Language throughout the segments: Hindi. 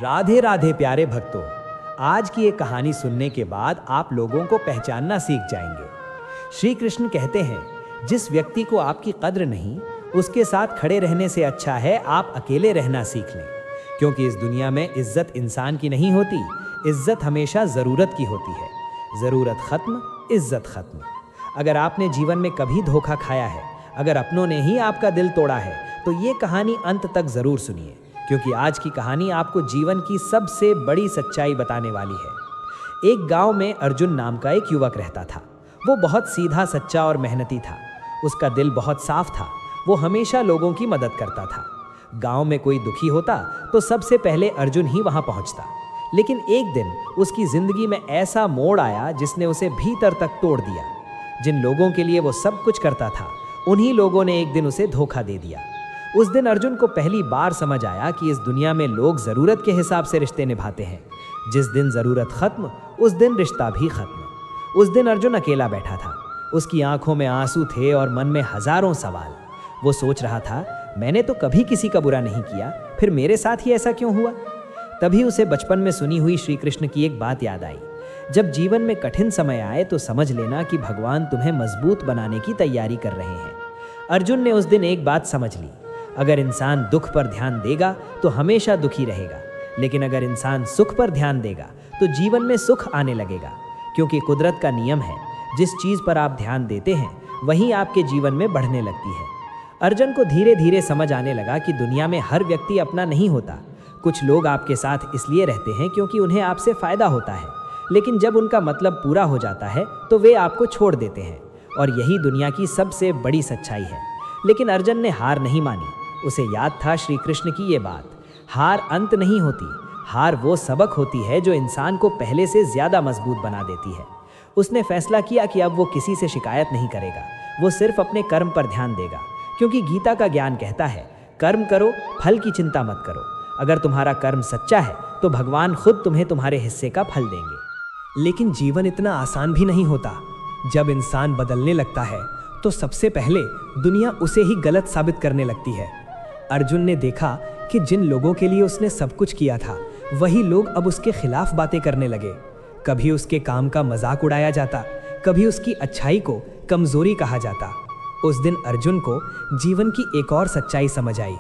राधे राधे प्यारे भक्तों, आज की ये कहानी सुनने के बाद आप लोगों को पहचानना सीख जाएंगे। श्री कृष्ण कहते हैं, जिस व्यक्ति को आपकी कद्र नहीं, उसके साथ खड़े रहने से अच्छा है आप अकेले रहना सीख लें। क्योंकि इस दुनिया में इज्जत इंसान की नहीं होती, इज्जत हमेशा ज़रूरत की होती है। ज़रूरत खत्म, इज्जत खत्म। अगर आपने जीवन में कभी धोखा खाया है, अगर अपनों ने ही आपका दिल तोड़ा है, तो ये कहानी अंत तक ज़रूर सुनिए, क्योंकि आज की कहानी आपको जीवन की सबसे बड़ी सच्चाई बताने वाली है। एक गांव में अर्जुन नाम का एक युवक रहता था। वो बहुत सीधा, सच्चा और मेहनती था। उसका दिल बहुत साफ था। वो हमेशा लोगों की मदद करता था। गांव में कोई दुखी होता तो सबसे पहले अर्जुन ही वहां पहुंचता। लेकिन एक दिन उसकी जिंदगी में ऐसा मोड़ आया जिसने उसे भीतर तक तोड़ दिया। जिन लोगों के लिए वो सब कुछ करता था, उन्हीं लोगों ने एक दिन उसे धोखा दे दिया। उस दिन अर्जुन को पहली बार समझ आया कि इस दुनिया में लोग ज़रूरत के हिसाब से रिश्ते निभाते हैं। जिस दिन ज़रूरत खत्म, उस दिन रिश्ता भी खत्म। उस दिन अर्जुन अकेला बैठा था। उसकी आंखों में आंसू थे और मन में हजारों सवाल। वो सोच रहा था, मैंने तो कभी किसी का बुरा नहीं किया, फिर मेरे साथ ही ऐसा क्यों हुआ? तभी उसे बचपन में सुनी हुई श्री कृष्ण की एक बात याद आई। जब जीवन में कठिन समय आए तो समझ लेना कि भगवान तुम्हें मजबूत बनाने की तैयारी कर रहे हैं। अर्जुन ने उस दिन एक बात समझ ली, अगर इंसान दुख पर ध्यान देगा तो हमेशा दुखी रहेगा, लेकिन अगर इंसान सुख पर ध्यान देगा तो जीवन में सुख आने लगेगा। क्योंकि कुदरत का नियम है, जिस चीज़ पर आप ध्यान देते हैं वहीं आपके जीवन में बढ़ने लगती है। अर्जुन को धीरे धीरे समझ आने लगा कि दुनिया में हर व्यक्ति अपना नहीं होता। कुछ लोग आपके साथ इसलिए रहते हैं क्योंकि उन्हें आपसे फ़ायदा होता है, लेकिन जब उनका मतलब पूरा हो जाता है तो वे आपको छोड़ देते हैं। और यही दुनिया की सबसे बड़ी सच्चाई है। लेकिन अर्जुन ने हार नहीं मानी। उसे याद था श्री कृष्ण की ये बात, हार अंत नहीं होती, हार वो सबक होती है जो इंसान को पहले से ज़्यादा मजबूत बना देती है। उसने फैसला किया कि अब वो किसी से शिकायत नहीं करेगा, वो सिर्फ अपने कर्म पर ध्यान देगा। क्योंकि गीता का ज्ञान कहता है, कर्म करो, फल की चिंता मत करो। अगर तुम्हारा कर्म सच्चा है तो भगवान खुद तुम्हें तुम्हारे हिस्से का फल देंगे। लेकिन जीवन इतना आसान भी नहीं होता। जब इंसान बदलने लगता है तो सबसे पहले दुनिया उसे ही गलत साबित करने लगती है। अर्जुन ने देखा कि जिन लोगों के लिए उसने सब कुछ किया था, वही लोग अब उसके खिलाफ बातें करने लगे। कभी उसके काम का मजाक उड़ाया जाता, कभी उसकी अच्छाई को कमजोरी कहा जाता। उस दिन अर्जुन को जीवन की एक और सच्चाई समझ आई।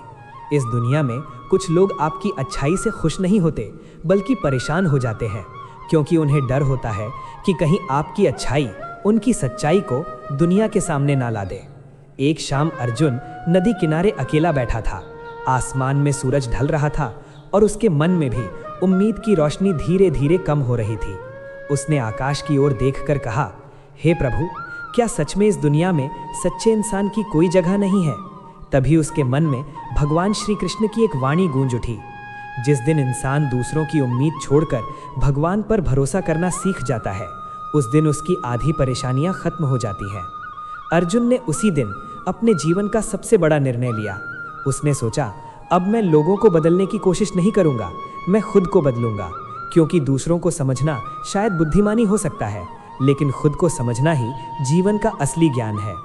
इस दुनिया में कुछ लोग आपकी अच्छाई से खुश नहीं होते, बल्कि परेशान हो जाते हैं, क्योंकि उन्हें डर होता है कि कहीं आपकी अच्छाई उनकी सच्चाई को दुनिया के सामने ना ला दे। एक शाम अर्जुन नदी किनारे अकेला बैठा था। आसमान में सूरज ढल रहा था और उसके मन में भी उम्मीद की रोशनी धीरे धीरे कम हो रही थी। उसने आकाश की ओर देखकर कहा, हे प्रभु, क्या सच में इस दुनिया में सच्चे इंसान की कोई जगह नहीं है? तभी उसके मन में भगवान श्री कृष्ण की एक वाणी गूंज उठी। जिस दिन इंसान दूसरों की उम्मीद छोड़कर भगवान पर भरोसा करना सीख जाता है, उस दिन उसकी आधी परेशानियां खत्म हो जाती हैं। अर्जुन ने उसी दिन अपने जीवन का सबसे बड़ा निर्णय लिया। उसने सोचा, अब मैं लोगों को बदलने की कोशिश नहीं करूंगा, मैं खुद को बदलूंगा। क्योंकि दूसरों को समझना शायद बुद्धिमानी हो सकता है, लेकिन खुद को समझना ही जीवन का असली ज्ञान है।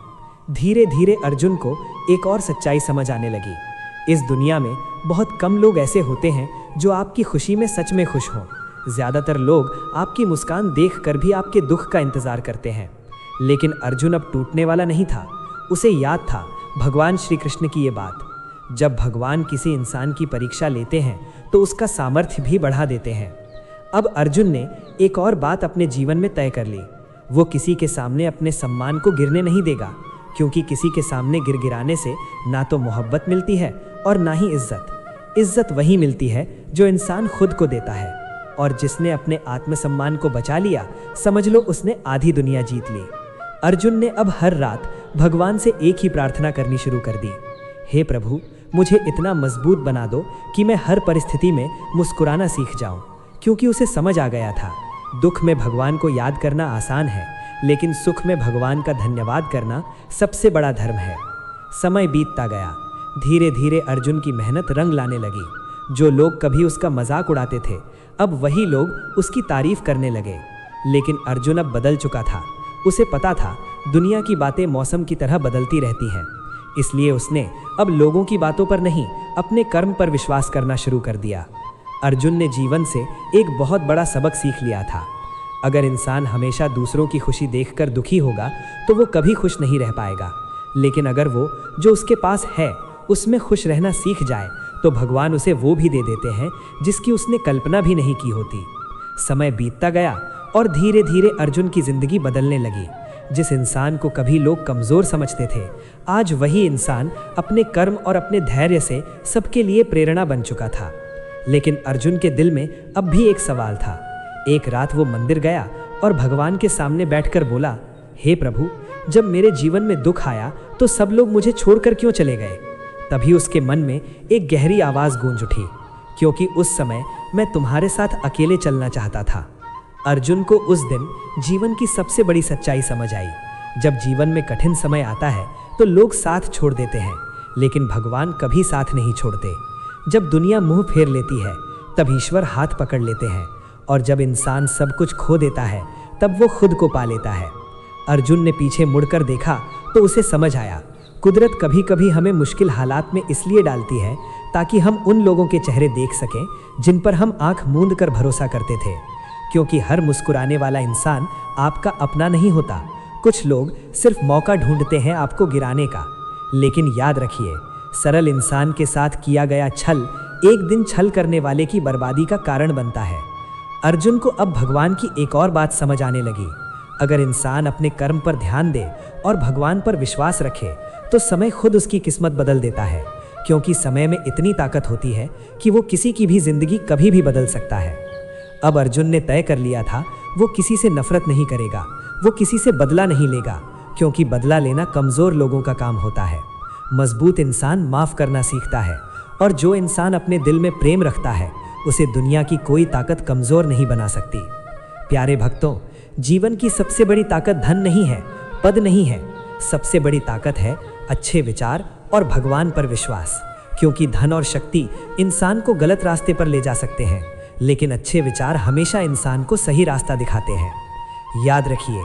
धीरे धीरे अर्जुन को एक और सच्चाई समझ आने लगी। इस दुनिया में बहुत कम लोग ऐसे होते हैं जो आपकी खुशी में सच में खुश हों। ज़्यादातर लोग आपकी मुस्कान देखकर भी आपके दुख का इंतज़ार करते हैं। लेकिन अर्जुन अब टूटने वाला नहीं था। उसे याद था भगवान श्री कृष्ण की ये बात, जब भगवान किसी इंसान की परीक्षा लेते हैं तो उसका सामर्थ्य भी बढ़ा देते हैं। अब अर्जुन ने एक और बात अपने जीवन में तय कर ली। वो किसी के सामने अपने सम्मान को गिरने नहीं देगा, क्योंकि किसी के सामने गिड़गिड़ाने से ना तो मोहब्बत मिलती है और ना ही इज्जत। इज्जत वही मिलती है जो इंसान खुद को देता है। और जिसने अपने आत्मसम्मान को बचा लिया, समझ लो उसने आधी दुनिया जीत ली। अर्जुन ने अब हर रात भगवान से एक ही प्रार्थना करनी शुरू कर दी, हे प्रभु, मुझे इतना मजबूत बना दो कि मैं हर परिस्थिति में मुस्कुराना सीख जाऊं। क्योंकि उसे समझ आ गया था, दुख में भगवान को याद करना आसान है, लेकिन सुख में भगवान का धन्यवाद करना सबसे बड़ा धर्म है। समय बीतता गया। धीरे धीरे अर्जुन की मेहनत रंग लाने लगी। जो लोग कभी उसका मजाक उड़ाते थे, अब वही लोग उसकी तारीफ करने लगे। लेकिन अर्जुन अब बदल चुका था। उसे पता था दुनिया की बातें मौसम की तरह बदलती रहती हैं। इसलिए उसने अब लोगों की बातों पर नहीं, अपने कर्म पर विश्वास करना शुरू कर दिया। अर्जुन ने जीवन से एक बहुत बड़ा सबक सीख लिया था। अगर इंसान हमेशा दूसरों की खुशी देखकर दुखी होगा तो वो कभी खुश नहीं रह पाएगा। लेकिन अगर वो जो उसके पास है उसमें खुश रहना सीख जाए तो भगवान उसे वो भी दे देते हैं जिसकी उसने कल्पना भी नहीं की होती। समय बीतता गया और धीरे धीरे अर्जुन की जिंदगी बदलने लगी। जिस इंसान को कभी लोग कमज़ोर समझते थे, आज वही इंसान अपने कर्म और अपने धैर्य से सबके लिए प्रेरणा बन चुका था। लेकिन अर्जुन के दिल में अब भी एक सवाल था। एक रात वो मंदिर गया और भगवान के सामने बैठकर बोला, हे प्रभु, जब मेरे जीवन में दुख आया तो सब लोग मुझे छोड़कर क्यों चले गए? तभी उसके मन में एक गहरी आवाज़ गूंज उठी, क्योंकि उस समय मैं तुम्हारे साथ अकेले चलना चाहता था। अर्जुन को उस दिन जीवन की सबसे बड़ी सच्चाई समझ आई। जब जीवन में कठिन समय आता है तो लोग साथ छोड़ देते हैं, लेकिन भगवान कभी साथ नहीं छोड़ते। जब दुनिया मुंह फेर लेती है तब ईश्वर हाथ पकड़ लेते हैं, और जब इंसान सब कुछ खो देता है तब वो खुद को पा लेता है। अर्जुन ने पीछे मुड़कर देखा तो उसे समझ आया, कुदरत कभी कभी हमें मुश्किल हालात में इसलिए डालती है ताकि हम उन लोगों के चेहरे देख सकें जिन पर हम आंख मूंद कर भरोसा करते थे। क्योंकि हर मुस्कुराने वाला इंसान आपका अपना नहीं होता। कुछ लोग सिर्फ मौका ढूंढते हैं आपको गिराने का। लेकिन याद रखिए, सरल इंसान के साथ किया गया छल एक दिन छल करने वाले की बर्बादी का कारण बनता है। अर्जुन को अब भगवान की एक और बात समझ आने लगी। अगर इंसान अपने कर्म पर ध्यान दे और भगवान पर विश्वास रखे तो समय खुद उसकी किस्मत बदल देता है। क्योंकि समय में इतनी ताकत होती है कि वो किसी की भी जिंदगी कभी भी बदल सकता है। अब अर्जुन ने तय कर लिया था, वो किसी से नफरत नहीं करेगा, वो किसी से बदला नहीं लेगा, क्योंकि बदला लेना कमज़ोर लोगों का काम होता है। मजबूत इंसान माफ़ करना सीखता है, और जो इंसान अपने दिल में प्रेम रखता है उसे दुनिया की कोई ताकत कमज़ोर नहीं बना सकती। प्यारे भक्तों, जीवन की सबसे बड़ी ताकत धन नहीं है, पद नहीं है। सबसे बड़ी ताकत है अच्छे विचार और भगवान पर विश्वास। क्योंकि धन और शक्ति इंसान को गलत रास्ते पर ले जा सकते हैं, लेकिन अच्छे विचार हमेशा इंसान को सही रास्ता दिखाते हैं। याद रखिए,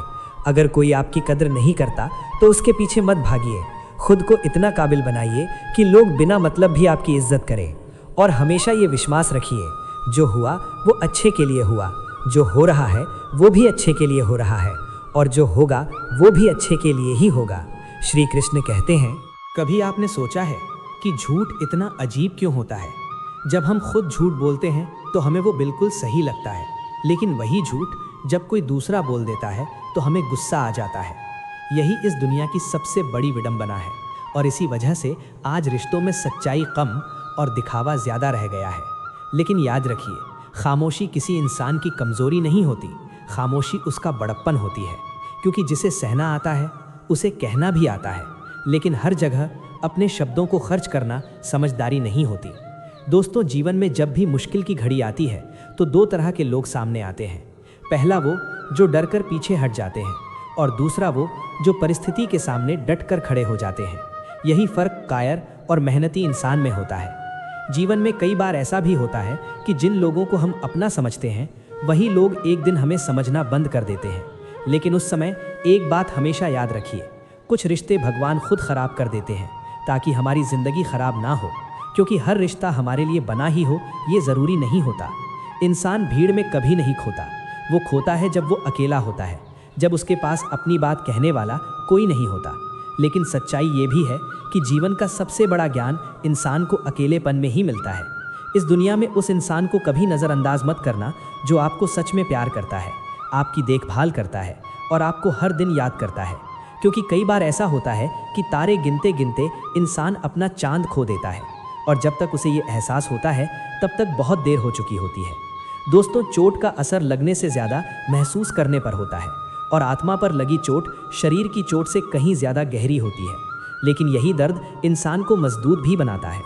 अगर कोई आपकी कद्र नहीं करता तो उसके पीछे मत भागिए। खुद को इतना काबिल बनाइए कि लोग बिना मतलब भी आपकी इज्जत करें। और हमेशा ये विश्वास रखिए, जो हुआ वो अच्छे के लिए हुआ, जो हो रहा है वो भी अच्छे के लिए हो रहा है, और जो होगा वो भी अच्छे के लिए ही होगा। श्री कृष्ण कहते हैं, कभी आपने सोचा है कि झूठ इतना अजीब क्यों होता है? जब हम खुद झूठ बोलते हैं तो हमें वो बिल्कुल सही लगता है, लेकिन वही झूठ जब कोई दूसरा बोल देता है तो हमें गुस्सा आ जाता है। यही इस दुनिया की सबसे बड़ी विडंबना है, और इसी वजह से आज रिश्तों में सच्चाई कम और दिखावा ज़्यादा रह गया है। लेकिन याद रखिए, खामोशी किसी इंसान की कमज़ोरी नहीं होती, खामोशी उसका बड़प्पन होती है। क्योंकि जिसे सहना आता है उसे कहना भी आता है, लेकिन हर जगह अपने शब्दों को खर्च करना समझदारी नहीं होती। दोस्तों, जीवन में जब भी मुश्किल की घड़ी आती है तो दो तरह के लोग सामने आते हैं। पहला वो जो डर कर पीछे हट जाते हैं, और दूसरा वो जो परिस्थिति के सामने डट कर खड़े हो जाते हैं। यही फ़र्क कायर और मेहनती इंसान में होता है। जीवन में कई बार ऐसा भी होता है कि जिन लोगों को हम अपना समझते हैं वही लोग एक दिन हमें समझना बंद कर देते हैं। लेकिन उस समय एक बात हमेशा याद रखिए, कुछ रिश्ते भगवान खुद ख़राब कर देते हैं ताकि हमारी ज़िंदगी ख़राब ना हो। क्योंकि हर रिश्ता हमारे लिए बना ही हो ये ज़रूरी नहीं होता। इंसान भीड़ में कभी नहीं खोता, वो खोता है जब वो अकेला होता है, जब उसके पास अपनी बात कहने वाला कोई नहीं होता। लेकिन सच्चाई ये भी है कि जीवन का सबसे बड़ा ज्ञान इंसान को अकेलेपन में ही मिलता है। इस दुनिया में उस इंसान को कभी नज़रअंदाज मत करना जो आपको सच में प्यार करता है, आपकी देखभाल करता है और आपको हर दिन याद करता है। क्योंकि कई बार ऐसा होता है कि तारे गिनते गिनते इंसान अपना चांद खो देता है, और जब तक उसे ये एहसास होता है तब तक बहुत देर हो चुकी होती है। दोस्तों, चोट का असर लगने से ज़्यादा महसूस करने पर होता है, और आत्मा पर लगी चोट शरीर की चोट से कहीं ज़्यादा गहरी होती है। लेकिन यही दर्द इंसान को मजबूत भी बनाता है।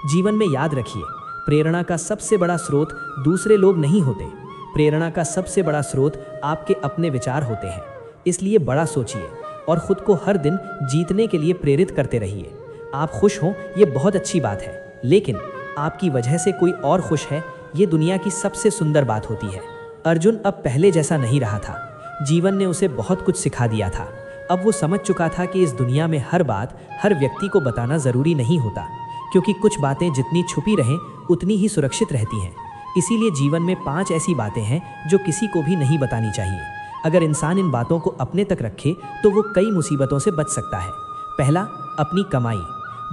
जीवन में याद रखिए, प्रेरणा का सबसे बड़ा स्रोत दूसरे लोग नहीं होते, प्रेरणा का सबसे बड़ा स्रोत आपके अपने विचार होते हैं। इसलिए बड़ा सोचिए और ख़ुद को हर दिन जीतने के लिए प्रेरित करते रहिए। आप खुश हों ये बहुत अच्छी बात है, लेकिन आपकी वजह से कोई और खुश है ये दुनिया की सबसे सुंदर बात होती है। अर्जुन अब पहले जैसा नहीं रहा था। जीवन ने उसे बहुत कुछ सिखा दिया था। अब वो समझ चुका था कि इस दुनिया में हर बात हर व्यक्ति को बताना ज़रूरी नहीं होता, क्योंकि कुछ बातें जितनी छुपी रहें उतनी ही सुरक्षित रहती हैं। इसीलिए जीवन में 5 ऐसी बातें हैं जो किसी को भी नहीं बतानी चाहिए। अगर इंसान इन बातों को अपने तक रखे तो वो कई मुसीबतों से बच सकता है। पहला, अपनी कमाई।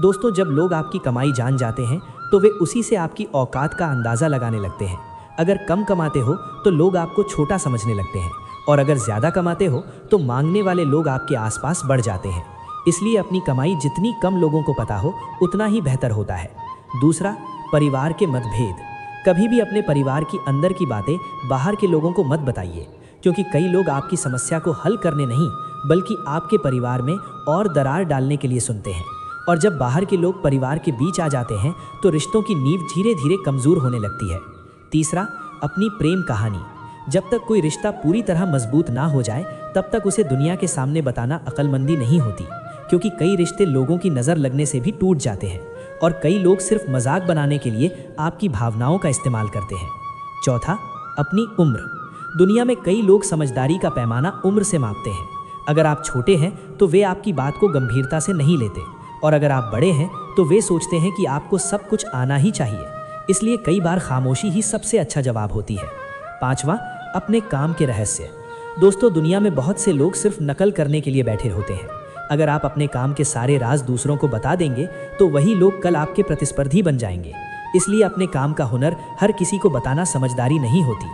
दोस्तों, जब लोग आपकी कमाई जान जाते हैं तो वे उसी से आपकी औकात का अंदाज़ा लगाने लगते हैं। अगर कम कमाते हो तो लोग आपको छोटा समझने लगते हैं, और अगर ज़्यादा कमाते हो तो मांगने वाले लोग आपके आसपास बढ़ जाते हैं। इसलिए अपनी कमाई जितनी कम लोगों को पता हो उतना ही बेहतर होता है। दूसरा, परिवार के मतभेद। कभी भी अपने परिवार की अंदर की बातें बाहर के लोगों को मत बताइए, क्योंकि कई लोग आपकी समस्या को हल करने नहीं बल्कि आपके परिवार में और दरार डालने के लिए सुनते हैं। और जब बाहर के लोग परिवार के बीच आ जाते हैं तो रिश्तों की नींव धीरे धीरे कमज़ोर होने लगती है। तीसरा, अपनी प्रेम कहानी। जब तक कोई रिश्ता पूरी तरह मजबूत ना हो जाए तब तक उसे दुनिया के सामने बताना अक्लमंदी नहीं होती, क्योंकि कई रिश्ते लोगों की नज़र लगने से भी टूट जाते हैं और कई लोग सिर्फ मजाक बनाने के लिए आपकी भावनाओं का इस्तेमाल करते हैं। चौथा, अपनी उम्र। दुनिया में कई लोग समझदारी का पैमाना उम्र से मापते हैं। अगर आप छोटे हैं तो वे आपकी बात को गंभीरता से नहीं लेते, और अगर आप बड़े हैं तो वे सोचते हैं कि आपको सब कुछ आना ही चाहिए। इसलिए कई बार खामोशी ही सबसे अच्छा जवाब होती है। पांचवा, अपने काम के रहस्य। दोस्तों, दुनिया में बहुत से लोग सिर्फ नकल करने के लिए बैठे होते हैं। अगर आप अपने काम के सारे राज दूसरों को बता देंगे तो वही लोग कल आपके प्रतिस्पर्धी बन जाएंगे। इसलिए अपने काम का हुनर हर किसी को बताना समझदारी नहीं होती।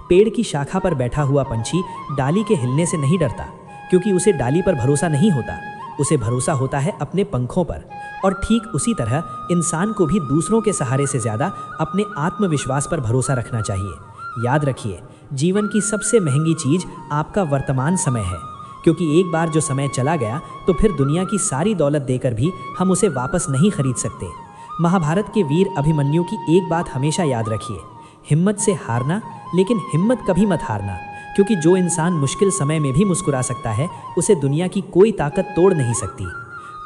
पेड़ की शाखा पर बैठा हुआ पंछी डाली के हिलने से नहीं डरता, क्योंकि उसे डाली पर भरोसा नहीं होता, उसे भरोसा होता है अपने पंखों पर। और ठीक उसी तरह इंसान को भी दूसरों के सहारे से ज़्यादा अपने आत्मविश्वास पर भरोसा रखना चाहिए। याद रखिए, जीवन की सबसे महंगी चीज़ आपका वर्तमान समय है, क्योंकि एक बार जो समय चला गया तो फिर दुनिया की सारी दौलत देकर भी हम उसे वापस नहीं खरीद सकते। महाभारत के वीर अभिमन्यु की एक बात हमेशा याद रखिए, हिम्मत से हारना, लेकिन हिम्मत कभी मत हारना, क्योंकि जो इंसान मुश्किल समय में भी मुस्कुरा सकता है उसे दुनिया की कोई ताकत तोड़ नहीं सकती।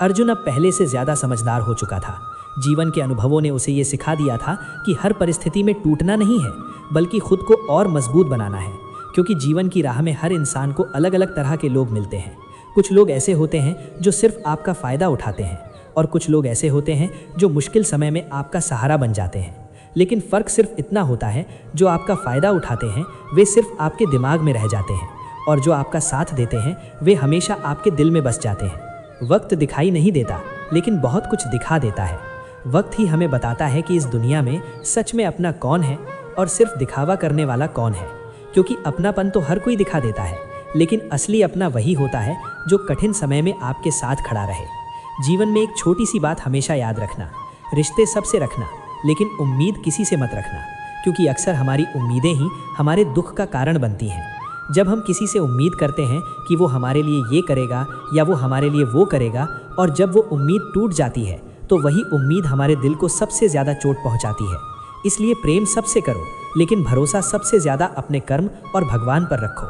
अर्जुन अब पहले से ज़्यादा समझदार हो चुका था। जीवन के अनुभवों ने उसे ये सिखा दिया था कि हर परिस्थिति में टूटना नहीं है, बल्कि खुद को और मजबूत बनाना है। क्योंकि जीवन की राह में हर इंसान को अलग अलग तरह के लोग मिलते हैं। कुछ लोग ऐसे होते हैं जो सिर्फ आपका फ़ायदा उठाते हैं, और कुछ लोग ऐसे होते हैं जो मुश्किल समय में आपका सहारा बन जाते हैं। लेकिन फ़र्क सिर्फ इतना होता है, जो आपका फ़ायदा उठाते हैं वे सिर्फ आपके दिमाग में रह जाते हैं, और जो आपका साथ देते हैं वे हमेशा आपके दिल में बस जाते हैं। वक्त दिखाई नहीं देता, लेकिन बहुत कुछ दिखा देता है। वक्त ही हमें बताता है कि इस दुनिया में सच में अपना कौन है और सिर्फ दिखावा करने वाला कौन है। क्योंकि अपनापन तो हर कोई दिखा देता है, लेकिन असली अपना वही होता है जो कठिन समय में आपके साथ खड़ा रहे। जीवन में एक छोटी सी बात हमेशा याद रखना, रिश्ते सबसे रखना, लेकिन उम्मीद किसी से मत रखना, क्योंकि अक्सर हमारी उम्मीदें ही हमारे दुख का कारण बनती हैं। जब हम किसी से उम्मीद करते हैं कि वो हमारे लिए ये करेगा या वो हमारे लिए वो करेगा, और जब वो उम्मीद टूट जाती है तो वही उम्मीद हमारे दिल को सबसे ज़्यादा चोट पहुंचाती है। इसलिए प्रेम सबसे करो, लेकिन भरोसा सबसे ज़्यादा अपने कर्म और भगवान पर रखो।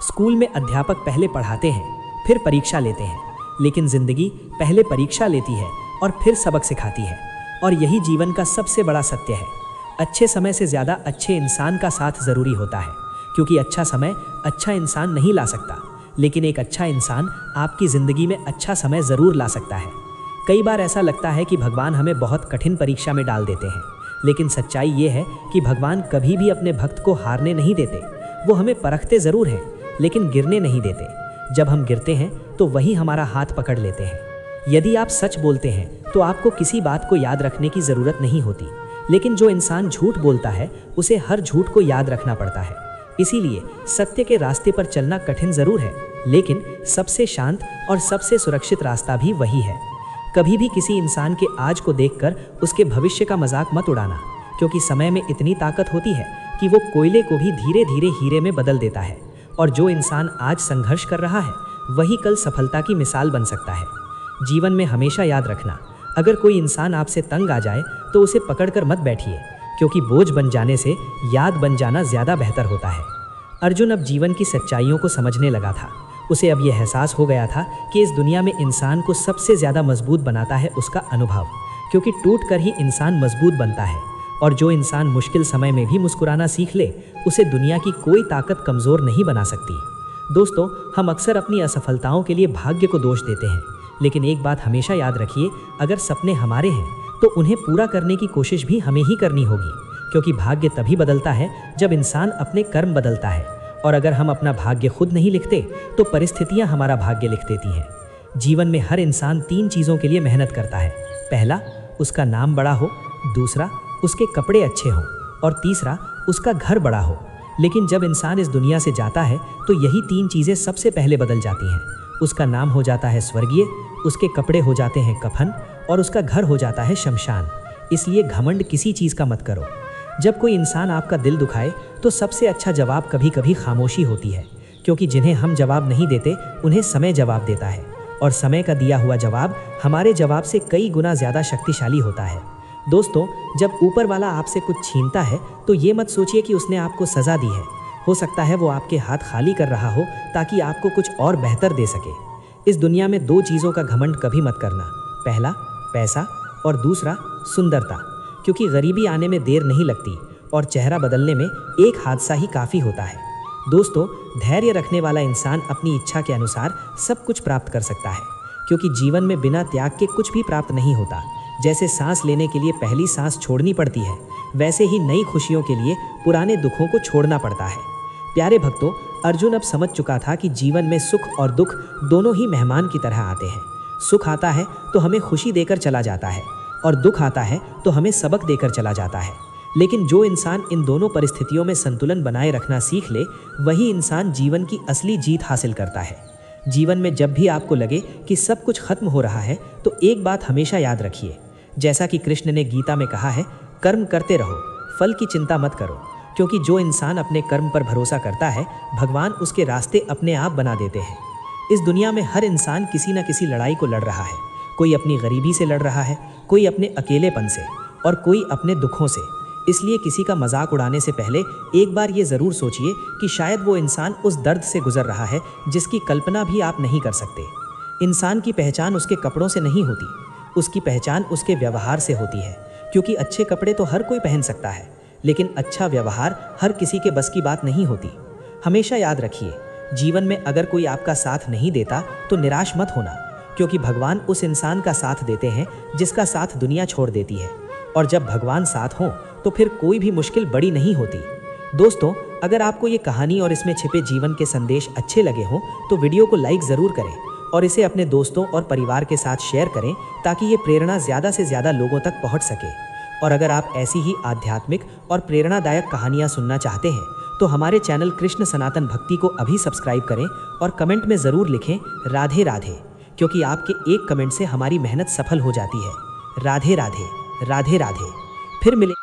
स्कूल में अध्यापक पहले पढ़ाते हैं फिर परीक्षा लेते हैं, लेकिन ज़िंदगी पहले परीक्षा लेती है और फिर सबक सिखाती है। और यही जीवन का सबसे बड़ा सत्य है। अच्छे समय से ज़्यादा अच्छे इंसान का साथ ज़रूरी होता है, क्योंकि अच्छा समय अच्छा इंसान नहीं ला सकता, लेकिन एक अच्छा इंसान आपकी ज़िंदगी में अच्छा समय ज़रूर ला सकता है। कई बार ऐसा लगता है कि भगवान हमें बहुत कठिन परीक्षा में डाल देते हैं, लेकिन सच्चाई ये है कि भगवान कभी भी अपने भक्त को हारने नहीं देते। वो हमें परखते ज़रूर हैं, लेकिन गिरने नहीं देते। जब हम गिरते हैं तो वही हमारा हाथ पकड़ लेते हैं। यदि आप सच बोलते हैं तो आपको किसी बात को याद रखने की ज़रूरत नहीं होती, लेकिन जो इंसान झूठ बोलता है उसे हर झूठ को याद रखना पड़ता है। इसीलिए सत्य के रास्ते पर चलना कठिन ज़रूर है, लेकिन सबसे शांत और सबसे सुरक्षित रास्ता भी वही है। कभी भी किसी इंसान के आज को देखकर उसके भविष्य का मजाक मत उड़ाना, क्योंकि समय में इतनी ताकत होती है कि वो कोयले को भी धीरे धीरे हीरे में बदल देता है। और जो इंसान आज संघर्ष कर रहा है वही कल सफलता की मिसाल बन सकता है। जीवन में हमेशा याद रखना, अगर कोई इंसान आपसे तंग आ जाए तो उसे पकड़कर मत बैठिए, क्योंकि बोझ बन जाने से याद बन जाना ज़्यादा बेहतर होता है। अर्जुन अब जीवन की सच्चाइयों को समझने लगा था। उसे अब यह एहसास हो गया था कि इस दुनिया में इंसान को सबसे ज़्यादा मजबूत बनाता है उसका अनुभव, क्योंकि टूट कर ही इंसान मजबूत बनता है। और जो इंसान मुश्किल समय में भी मुस्कुराना सीख ले उसे दुनिया की कोई ताकत कमज़ोर नहीं बना सकती। दोस्तों, हम अक्सर अपनी असफलताओं के लिए भाग्य को दोष देते हैं, लेकिन एक बात हमेशा याद रखिए, अगर सपने हमारे हैं तो उन्हें पूरा करने की कोशिश भी हमें ही करनी होगी, क्योंकि भाग्य तभी बदलता है जब इंसान अपने कर्म बदलता है, और अगर हम अपना भाग्य खुद नहीं लिखते तो परिस्थितियां हमारा भाग्य लिख देती हैं। जीवन में हर इंसान 3 चीज़ों के लिए मेहनत करता है। पहला, उसका नाम बड़ा हो, दूसरा, उसके कपड़े अच्छे हों, और तीसरा, उसका घर बड़ा हो। लेकिन जब इंसान इस दुनिया से जाता है तो यही 3 चीज़ें सबसे पहले बदल जाती हैं। उसका नाम हो जाता है स्वर्गीय, उसके कपड़े हो जाते हैं कफन, और उसका घर हो जाता है शमशान। इसलिए घमंड किसी चीज़ का मत करो। जब कोई इंसान आपका दिल दुखाए तो सबसे अच्छा जवाब कभी कभी खामोशी होती है, क्योंकि जिन्हें हम जवाब नहीं देते उन्हें समय जवाब देता है, और समय का दिया हुआ जवाब हमारे जवाब से कई गुना ज़्यादा शक्तिशाली होता है। दोस्तों, जब ऊपर वाला आपसे कुछ छीनता है तो ये मत सोचिए कि उसने आपको सज़ा दी है। हो सकता है वो आपके हाथ खाली कर रहा हो ताकि आपको कुछ और बेहतर दे सके। इस दुनिया में 2 चीज़ों का घमंड कभी मत करना। पहला, पैसा, और दूसरा, सुंदरता। क्योंकि गरीबी आने में देर नहीं लगती और चेहरा बदलने में एक हादसा ही काफ़ी होता है। दोस्तों, धैर्य रखने वाला इंसान अपनी इच्छा के अनुसार सब कुछ प्राप्त कर सकता है, क्योंकि जीवन में बिना त्याग के कुछ भी प्राप्त नहीं होता। जैसे सांस लेने के लिए पहली सांस छोड़नी पड़ती है, वैसे ही नई खुशियों के लिए पुराने दुखों को छोड़ना पड़ता है। प्यारे भक्तों, अर्जुन अब समझ चुका था कि जीवन में सुख और दुख दोनों ही मेहमान की तरह आते हैं। सुख आता है तो हमें खुशी देकर चला जाता है, और दुख आता है तो हमें सबक देकर चला जाता है। लेकिन जो इंसान इन दोनों परिस्थितियों में संतुलन बनाए रखना सीख ले, वही इंसान जीवन की असली जीत हासिल करता है। जीवन में जब भी आपको लगे कि सब कुछ खत्म हो रहा है तो एक बात हमेशा याद रखिए। जैसा कि कृष्ण ने गीता में कहा है, कर्म करते रहो, फल की चिंता मत करो। क्योंकि जो इंसान अपने कर्म पर भरोसा करता है, भगवान उसके रास्ते अपने आप बना देते हैं। इस दुनिया में हर इंसान किसी न किसी लड़ाई को लड़ रहा है। कोई अपनी गरीबी से लड़ रहा है, कोई अपने अकेलेपन से, और कोई अपने दुखों से। इसलिए किसी का मजाक उड़ाने से पहले एक बार ये ज़रूर सोचिए कि शायद वो इंसान उस दर्द से गुजर रहा है जिसकी कल्पना भी आप नहीं कर सकते। इंसान की पहचान उसके कपड़ों से नहीं होती, उसकी पहचान उसके व्यवहार से होती है। क्योंकि अच्छे कपड़े तो हर कोई पहन सकता है, लेकिन अच्छा व्यवहार हर किसी के बस की बात नहीं होती। हमेशा याद रखिए, जीवन में अगर कोई आपका साथ नहीं देता तो निराश मत होना, क्योंकि भगवान उस इंसान का साथ देते हैं जिसका साथ दुनिया छोड़ देती है। और जब भगवान साथ हों तो फिर कोई भी मुश्किल बड़ी नहीं होती। दोस्तों, अगर आपको ये कहानी और इसमें छिपे जीवन के संदेश अच्छे लगे हों तो वीडियो को लाइक ज़रूर करें और इसे अपने दोस्तों और परिवार के साथ शेयर करें, ताकि ये प्रेरणा ज़्यादा से ज़्यादा लोगों तक पहुंच सके। और अगर आप ऐसी ही आध्यात्मिक और प्रेरणादायक कहानियाँ सुनना चाहते हैं तो हमारे चैनल कृष्ण सनातन भक्ति को अभी सब्सक्राइब करें और कमेंट में ज़रूर लिखें राधे राधे, क्योंकि आपके एक कमेंट से हमारी मेहनत सफल हो जाती है। राधे राधे, राधे राधे। फिर मिले।